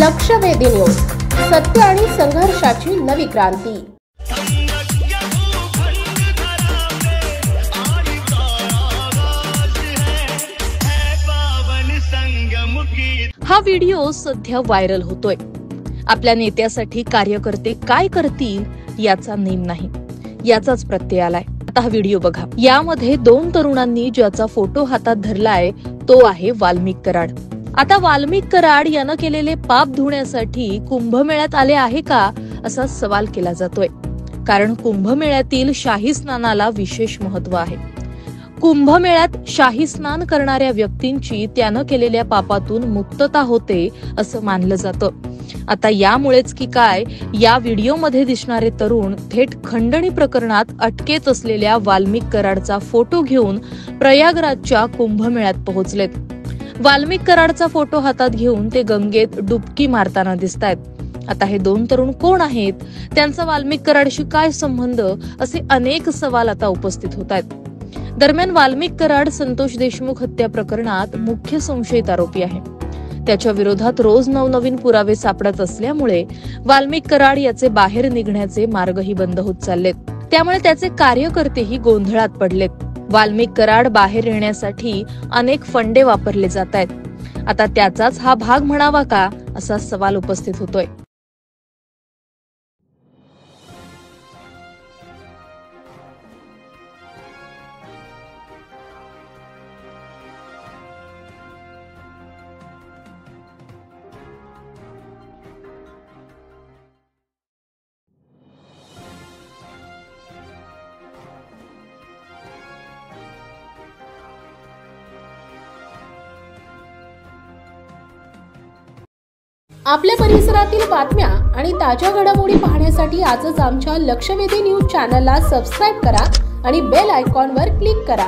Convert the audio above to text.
लक्षवेधी न्यूज, सत्य आणि संघर्षाची नवी क्रांती। हा व्हिडिओ सध्या व्हायरल होतोय। आपल्या नेत्यासाठी कार्यकर्ते काय करतील याचा नेम नाही, याचाच प्रत्यय आलाय। आता हा व्हिडिओ बघा। यामध्ये दोन तरुणांनी ज्याचा फोटो हातात धरलाय तो आहे वाल्मिक कराड। आता वाल्मिक कराड यानं केलेले पाप धुण्यासाठी कुंभमेळ्यात आले आहे का असा सवाल केला जातोय, कारण कुंभमेळ्यातील शाही स्नानाला विशेष महत्व आहे। कुंभमेळ्यात शाही स्नान करणाऱ्या व्यक्तींची त्यानं केलेल्या पापातून मुक्तता होते असं मानलं जातं। आता यामुळेच की काय, या व्हिडिओमध्ये दिसणारे तरुण थेट खंडणी प्रकरणात अटकेत असलेल्या वाल्मिक कराडचा फोटो घेऊन प्रयागराजच्या कुंभमेळ्यात पोहोचलेत। वाल्मिक कराडचा फोटो हातात घेऊन ते गंगेत डुबकी मारताना दिसतायत। आता हे दोन तरुण कोण आहेत, त्यांचा वाल्मिक कराडशी काय संबंध, असे अनेक सवाल आता उपस्थित होत आहेत। दरम्यान वाल्मिक कराड संतोष देशमुख हत्या प्रकरणात मुख्य संशयित आरोपी आहे। त्याच्या विरोधात रोज नवनवीन पुरावे सापडत असल्यामुळे वाल्मिक कराड याचे बाहेर निघण्याचे मार्गही बंद होत चाललेत। त्यामुळे त्याचे कार्यकर्तेही गोंधळात पडलेत। वाल्मिक कराड बाहेर येण्यासाठी अनेक फंडे वापरले जात आहेत। आता त्याचाच हा भाग म्हणावा का असा सवाल उपस्थित होतोय। आपल्या परिसरातील बातम्या आणि ताज्या घडामोडी पाहण्यासाठी आजच आमच्या लक्षवेधी न्यूज चॅनलला सबस्क्राइब करा आणि बेल आयकॉनवर क्लिक करा।